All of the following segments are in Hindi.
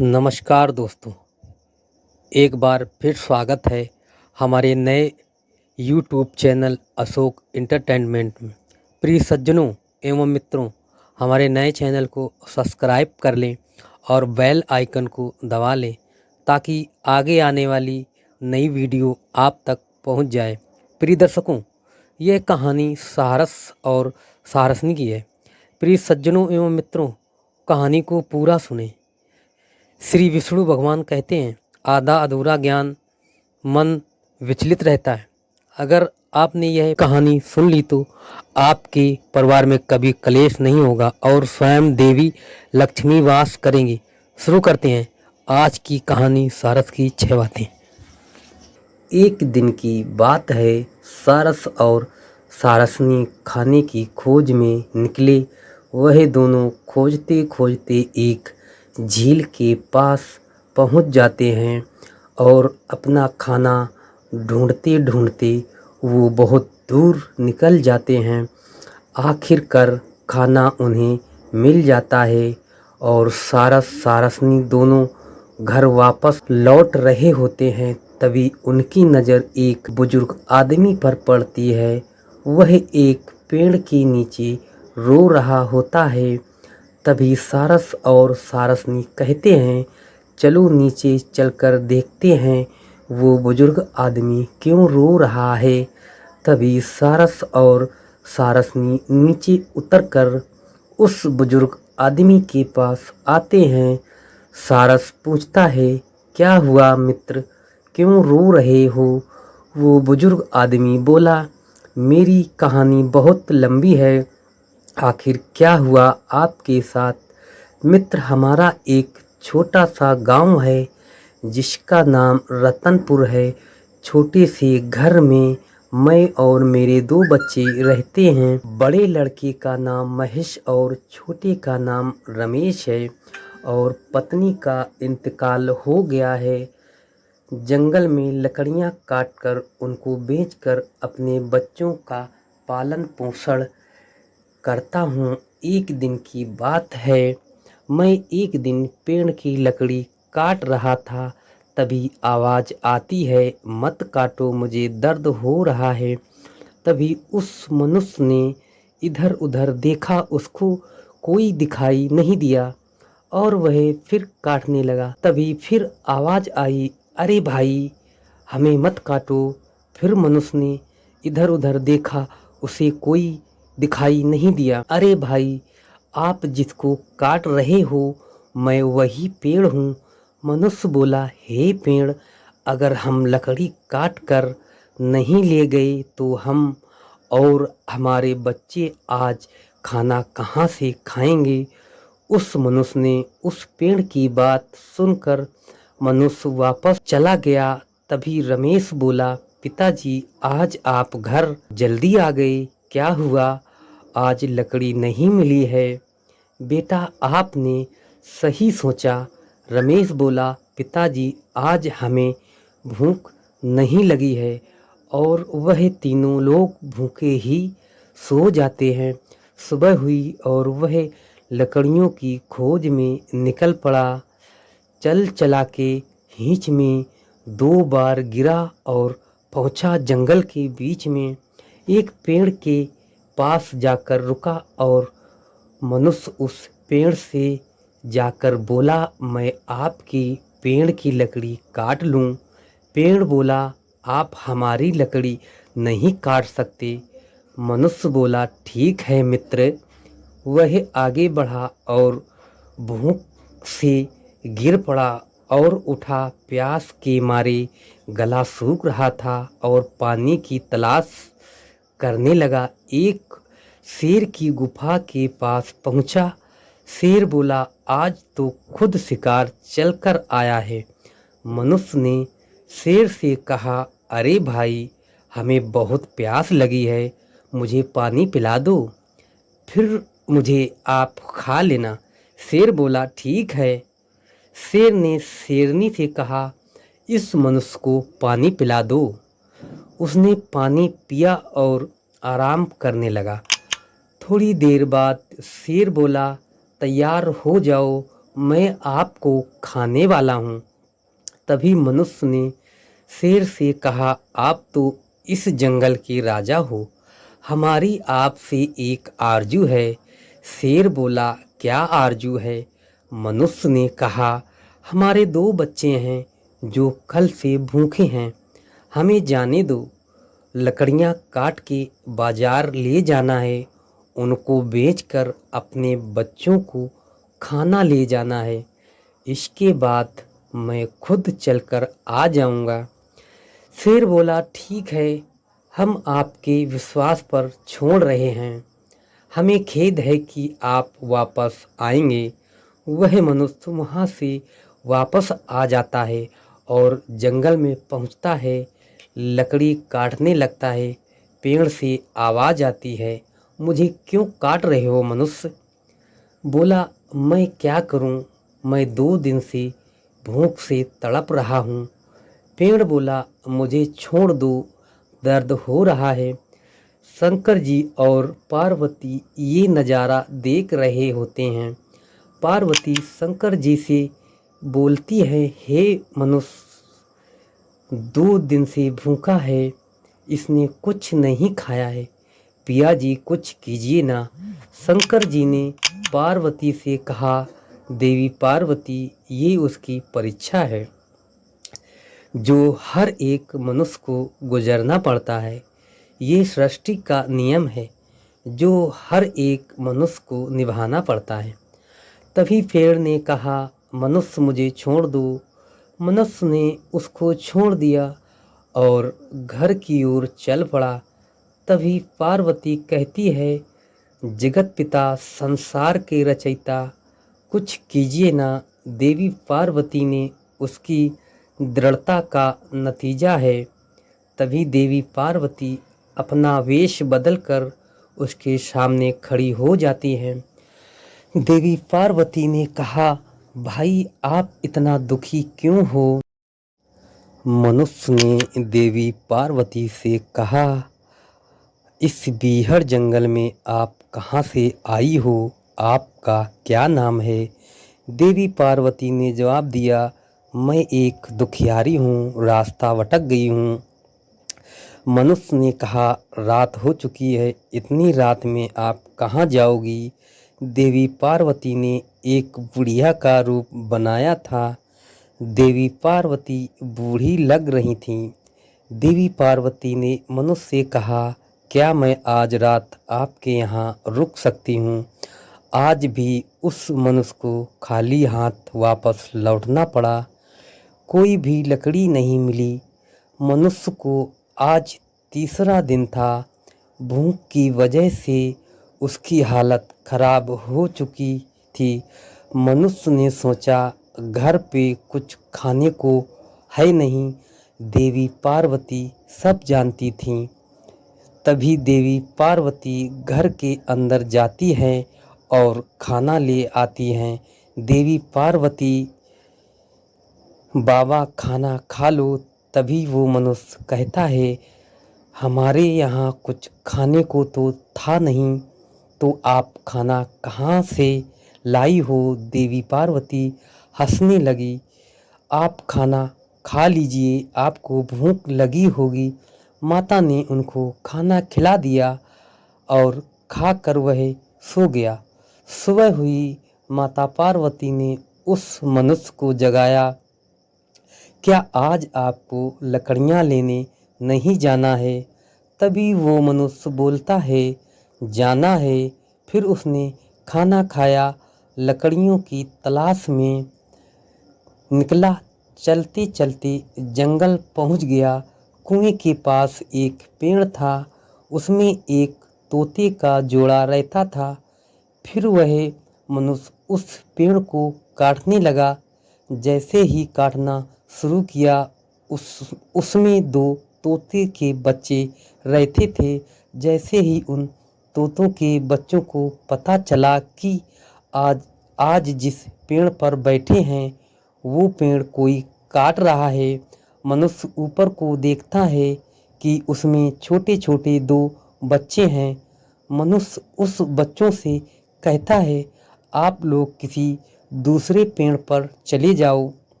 नमस्कार दोस्तों, एक बार फिर स्वागत है हमारे नए यूट्यूब चैनल अशोक एंटरटेनमेंट में। प्रिय सज्जनों एवं मित्रों, हमारे नए चैनल को सब्सक्राइब कर लें और बेल आइकन को दबा लें ताकि आगे आने वाली नई वीडियो आप तक पहुंच जाए। प्रिय दर्शकों, यह कहानी सारस और सारसनी की है। प्रिय सज्जनों एवं मित्रों, कहानी को पूरा सुनें। श्री विष्णु भगवान कहते हैं, आधा अधूरा ज्ञान मन विचलित रहता है। अगर आपने यह कहानी सुन ली तो आपके परिवार में कभी कलेश नहीं होगा और स्वयं देवी लक्ष्मी वास करेंगी। शुरू करते हैं आज की कहानी सारस की 6 बातें। एक दिन की बात है, सारस और सारसनी खाने की खोज में निकले। वह दोनों खोजते खोजते एक झील के पास पहुंच जाते हैं और अपना खाना ढूंढते ढूंढते वो बहुत दूर निकल जाते हैं। आखिरकार खाना उन्हें मिल जाता है और सारस सारसनी दोनों घर वापस लौट रहे होते हैं। तभी उनकी नज़र एक बुजुर्ग आदमी पर पड़ती है। वह एक पेड़ के नीचे रो रहा होता है। तभी सारस और सारसनी कहते हैं, चलो नीचे चलकर देखते हैं वो बुजुर्ग आदमी क्यों रो रहा है। तभी सारस और सारसनी नीचे उतरकर उस बुजुर्ग आदमी के पास आते हैं। सारस पूछता है, क्या हुआ मित्र, क्यों रो रहे हो? वो बुजुर्ग आदमी बोला, मेरी कहानी बहुत लंबी है। आखिर क्या हुआ आपके साथ? मित्र, हमारा एक छोटा सा गांव है जिसका नाम रतनपुर है। छोटे से घर में मैं और मेरे 2 बच्चे रहते हैं। बड़े लड़के का नाम महेश और छोटे का नाम रमेश है और पत्नी का इंतकाल हो गया है। जंगल में लकड़ियां काटकर उनको बेचकर अपने बच्चों का पालन पोषण करता हूँ। एक दिन की बात है, मैं एक दिन पेड़ की लकड़ी काट रहा था। तभी आवाज़ आती है, मत काटो, मुझे दर्द हो रहा है। तभी उस मनुष्य ने इधर उधर देखा, उसको कोई दिखाई नहीं दिया और वह फिर काटने लगा। तभी फिर आवाज़ आई, अरे भाई, हमें मत काटो। फिर मनुष्य ने इधर उधर देखा, उसे कोई दिखाई नहीं दिया। अरे भाई, आप जिसको काट रहे हो मैं वही पेड़ हूँ। मनुष्य बोला, हे पेड़, अगर हम लकड़ी काट कर नहीं ले गए तो हम और हमारे बच्चे आज खाना कहाँ से खाएंगे? उस मनुष्य ने उस पेड़ की बात सुनकर मनुष्य वापस चला गया। तभी रमेश बोला, पिताजी, आज आप घर जल्दी आ गए, क्या हुआ? आज लकड़ी नहीं मिली है। बेटा, आपने सही सोचा। रमेश बोला, पिताजी, आज हमें भूख नहीं लगी है। और वह तीनों लोग भूखे ही सो जाते हैं। सुबह हुई और वह लकड़ियों की खोज में निकल पड़ा। चल चला के हिंच में 2 बार गिरा और पहुंचा जंगल के बीच में। एक पेड़ के पास जाकर रुका और मनुष्य उस पेड़ से जाकर बोला, मैं आपकी पेड़ की लकड़ी काट लूं? पेड़ बोला, आप हमारी लकड़ी नहीं काट सकते। मनुष्य बोला, ठीक है मित्र। वह आगे बढ़ा और भूख से गिर पड़ा और उठा। प्यास के मारे गला सूख रहा था और पानी की तलाश करने लगा। एक शेर की गुफा के पास पहुंचा। शेर बोला, आज तो खुद शिकार चलकर आया है। मनुष्य ने शेर से कहा, अरे भाई, हमें बहुत प्यास लगी है, मुझे पानी पिला दो, फिर मुझे आप खा लेना। शेर बोला, ठीक है। शेर ने शेरनी से कहा, इस मनुष्य को पानी पिला दो। उसने पानी पिया और आराम करने लगा। थोड़ी देर बाद शेर बोला, तैयार हो जाओ, मैं आपको खाने वाला हूँ। तभी मनुष्य ने शेर से कहा, आप तो इस जंगल के राजा हो, हमारी आपसे एक आरजू है। शेर बोला, क्या आरजू है? मनुष्य ने कहा, हमारे 2 बच्चे हैं जो कल से भूखे हैं, हमें जाने दो। लकड़ियाँ काट के बाजार ले जाना है, उनको बेचकर अपने बच्चों को खाना ले जाना है। इसके बाद मैं खुद चलकर आ जाऊंगा। शेर बोला, ठीक है, हम आपके विश्वास पर छोड़ रहे हैं, हमें खेद है कि आप वापस आएंगे। वह मनुष्य वहाँ से वापस आ जाता है और जंगल में पहुँचता है, लकड़ी काटने लगता है। पेड़ से आवाज़ आती है, मुझे क्यों काट रहे हो मनुष्य? बोला, मैं क्या करूं, मैं 2 दिन से भूख से तड़प रहा हूं। पेड़ बोला, मुझे छोड़ दो, दर्द हो रहा है। शंकर जी और पार्वती ये नज़ारा देख रहे होते हैं। पार्वती शंकर जी से बोलती है, हे मनुष्य 2 दिन से भूखा है, इसने कुछ नहीं खाया है, पिया जी कुछ कीजिए ना। शंकर जी ने पार्वती से कहा, देवी पार्वती, ये उसकी परीक्षा है जो हर एक मनुष्य को गुजरना पड़ता है। ये सृष्टि का नियम है जो हर एक मनुष्य को निभाना पड़ता है। तभी पेड़ ने कहा, मनुष्य मुझे छोड़ दो। मनुष्य ने उसको छोड़ दिया और घर की ओर चल पड़ा। तभी पार्वती कहती है, जगत पिता संसार के रचयिता, कुछ कीजिए ना। देवी पार्वती ने उसकी दृढ़ता का नतीजा है। तभी देवी पार्वती अपना वेश बदलकर उसके सामने खड़ी हो जाती हैं। देवी पार्वती ने कहा, भाई आप इतना दुखी क्यों हो? मनुष्य ने देवी पार्वती से कहा, इस बीहड़ जंगल में आप कहाँ से आई हो? आपका क्या नाम है? देवी पार्वती ने जवाब दिया, मैं एक दुखियारी हूँ, रास्ता भटक गई हूँ। मनुष्य ने कहा, रात हो चुकी है, इतनी रात में आप कहाँ जाओगी? देवी पार्वती ने एक बुढ़िया का रूप बनाया था। देवी पार्वती बूढ़ी लग रही थीं। देवी पार्वती ने मनुष्य से कहा, क्या मैं आज रात आपके यहाँ रुक सकती हूँ? आज भी उस मनुष्य को खाली हाथ वापस लौटना पड़ा, कोई भी लकड़ी नहीं मिली। मनुष्य को आज तीसरा दिन था। भूख की वजह से उसकी हालत खराब हो चुकी थी। मनुष्य ने सोचा, घर पे कुछ खाने को है नहीं। देवी पार्वती सब जानती थीं। तभी देवी पार्वती घर के अंदर जाती हैं और खाना ले आती हैं। देवी पार्वती, बाबा खाना खा लो। तभी वो मनुष्य कहता है, हमारे यहाँ कुछ खाने को तो था नहीं, तो आप खाना कहाँ से लाई हो? देवी पार्वती हंसने लगी, आप खाना खा लीजिए, आपको भूख लगी होगी। माता ने उनको खाना खिला दिया और खाकर वह सो गया। सुबह हुई, माता पार्वती ने उस मनुष्य को जगाया, क्या आज आपको लकड़ियाँ लेने नहीं जाना है? तभी वो मनुष्य बोलता है, जाना है। फिर उसने खाना खाया, लकड़ियों की तलाश में निकला। चलते चलते जंगल पहुंच गया। कुएं के पास एक पेड़ था, उसमें एक तोते का जोड़ा रहता था। फिर वह मनुष्य उस पेड़ को काटने लगा। जैसे ही काटना शुरू किया, उसमें 2 तोते के बच्चे रहते थे। जैसे ही उन तोतों के बच्चों को पता चला कि आज आज जिस पेड़ पर बैठे हैं वो पेड़ कोई काट रहा है, मनुष्य ऊपर को देखता है कि उसमें छोटे छोटे 2 बच्चे हैं। मनुष्य उस बच्चों से कहता है, आप लोग किसी दूसरे पेड़ पर चले जाओ।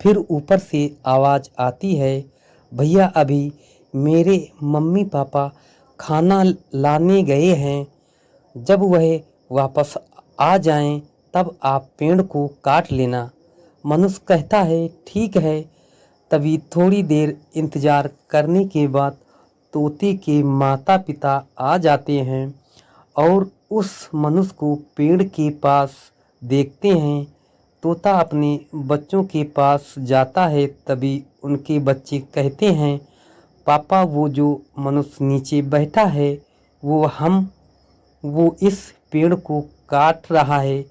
फिर ऊपर से आवाज़ आती है, भैया अभी मेरे मम्मी पापा खाना लाने गए हैं, जब वह वापस आ जाएं तब आप पेड़ को काट लेना। मनुष्य कहता है ठीक है। तभी थोड़ी देर इंतज़ार करने के बाद तोते के माता पिता आ जाते हैं और उस मनुष्य को पेड़ के पास देखते हैं। तोता अपने बच्चों के पास जाता है, तभी उनके बच्चे कहते हैं, पापा वो जो मनुष्य नीचे बैठा है वो इस पेड़ को काट रहा है।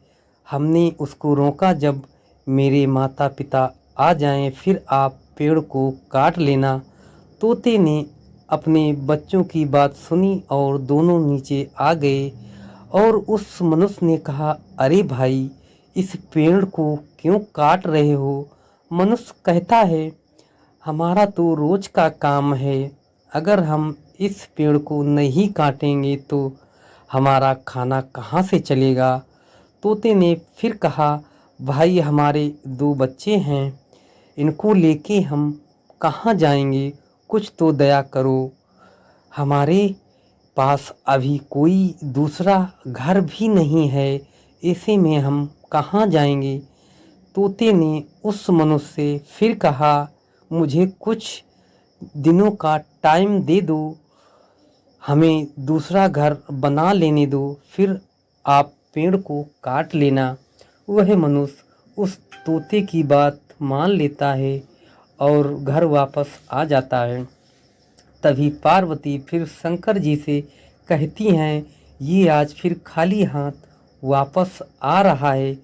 हमने उसको रोका, जब मेरे माता पिता आ जाएं फिर आप पेड़ को काट लेना। तोते ने अपने बच्चों की बात सुनी और दोनों नीचे आ गए और उस मनुष्य ने कहा, अरे भाई इस पेड़ को क्यों काट रहे हो? मनुष्य कहता है, हमारा तो रोज का काम है, अगर हम इस पेड़ को नहीं काटेंगे तो हमारा खाना कहाँ से चलेगा? तोते ने फिर कहा, भाई हमारे दो बच्चे हैं, इनको लेके हम कहाँ जाएंगे? कुछ तो दया करो। हमारे पास अभी कोई दूसरा घर भी नहीं है, ऐसे में हम कहाँ जाएंगे? तोते ने उस मनुष्य से फिर कहा, मुझे कुछ दिनों का टाइम दे दो, हमें दूसरा घर बना लेने दो, फिर आप पेड़ को काट लेना। वह मनुष्य उस तोते की बात मान लेता है और घर वापस आ जाता है। तभी पार्वती फिर शंकर जी से कहती हैं, ये आज फिर खाली हाथ वापस आ रहा है।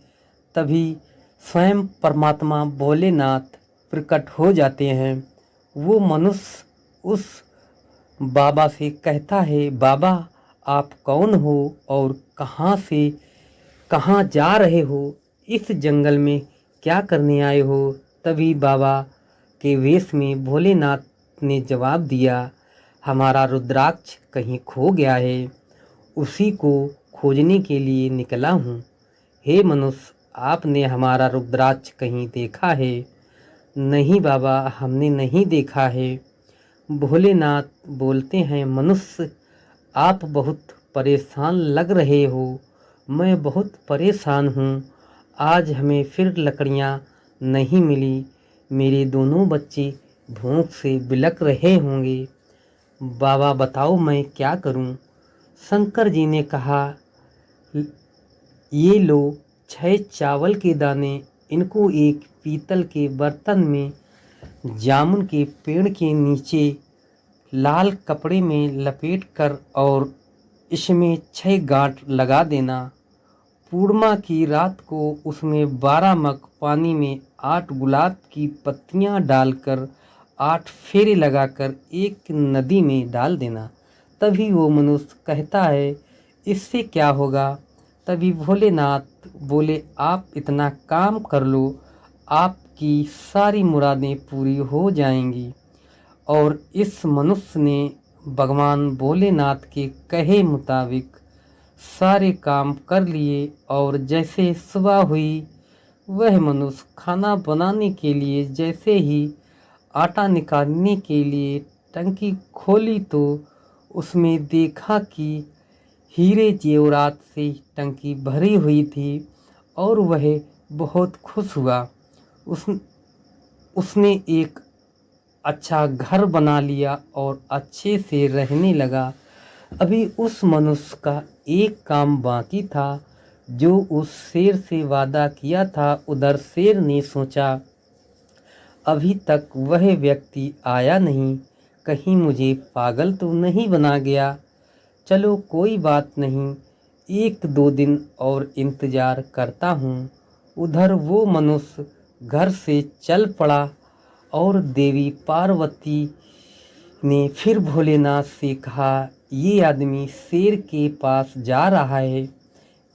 तभी स्वयं परमात्मा भोलेनाथ प्रकट हो जाते हैं। वो मनुष्य उस बाबा से कहता है, बाबा आप कौन हो और कहाँ से कहाँ जा रहे हो? इस जंगल में क्या करने आए हो? तभी बाबा के वेश में भोलेनाथ ने जवाब दिया, हमारा रुद्राक्ष कहीं खो गया है, उसी को खोजने के लिए निकला हूँ। हे मनुष्य, आपने हमारा रुद्राक्ष कहीं देखा है? नहीं बाबा, हमने नहीं देखा है। भोलेनाथ बोलते हैं, मनुष्य आप बहुत परेशान लग रहे हो, मैं बहुत परेशान हूँ। आज हमें फिर लकड़ियाँ नहीं मिली, मेरे दोनों बच्चे भूख से बिलख रहे होंगे। बाबा बताओ मैं क्या करूं? शंकर जी ने कहा, ये लो 6 चावल के दाने, इनको एक पीतल के बर्तन में जामुन के पेड़ के नीचे लाल कपड़े में लपेट कर और इसमें 6 गांठ लगा देना। पूर्णिमा की रात को उसमें 12 मग पानी में 8 गुलाब की पत्तियां डालकर 8 फेरे लगाकर एक नदी में डाल देना। तभी वो मनुष्य कहता है, इससे क्या होगा? तभी भोलेनाथ बोले, आप इतना काम कर लो, आपकी सारी मुरादें पूरी हो जाएंगी। और इस मनुष्य ने भगवान भोलेनाथ के कहे मुताबिक सारे काम कर लिए और जैसे सुबह हुई, वह मनुष्य खाना बनाने के लिए जैसे ही आटा निकालने के लिए टंकी खोली तो उसमें देखा कि हीरे जेवरात से टंकी भरी हुई थी और वह बहुत खुश हुआ। उस उसने एक अच्छा घर बना लिया और अच्छे से रहने लगा। अभी उस मनुष्य का एक काम बाकी था, जो उस शेर से वादा किया था। उधर शेर ने सोचा, अभी तक वह व्यक्ति आया नहीं, कहीं मुझे पागल तो नहीं बना गया। चलो कोई बात नहीं, 1-2 दिन और इंतज़ार करता हूँ। उधर वो मनुष्य घर से चल पड़ा और देवी पार्वती ने फिर भोलेनाथ से कहा, ये आदमी शेर के पास जा रहा है,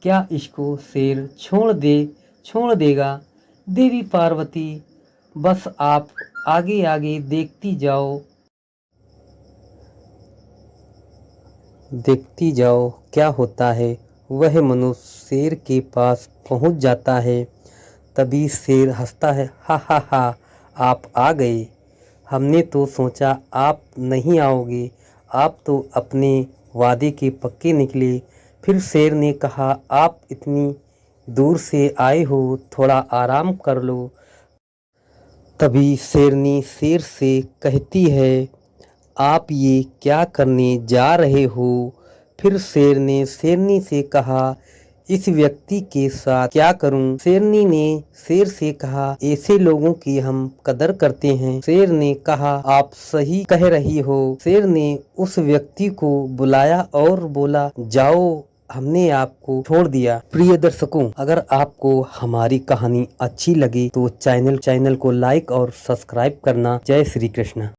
क्या इसको शेर छोड़ देगा? देवी पार्वती, बस आप आगे आगे देखती जाओ क्या होता है। वह मनुष्य शेर के पास पहुंच जाता है। तभी शेर हंसता है, हा हा हा, आप आ गए। हमने तो सोचा आप नहीं आओगे, आप तो अपने वादे के पक्के निकले। फिर शेर ने कहा, आप इतनी दूर से आए हो, थोड़ा आराम कर लो। तभी शेरनी शेर से कहती है, आप ये क्या करने जा रहे हो? फिर शेर ने शेरनी से कहा, इस व्यक्ति के साथ क्या करूं? शेरनी ने शेर से कहा, ऐसे लोगों की हम कदर करते हैं। शेर ने कहा, आप सही कह रही हो। शेर ने उस व्यक्ति को बुलाया और बोला, जाओ, हमने आपको छोड़ दिया। प्रिय दर्शकों, अगर आपको हमारी कहानी अच्छी लगी तो चैनल को लाइक और सब्सक्राइब करना। जय श्री कृष्ण।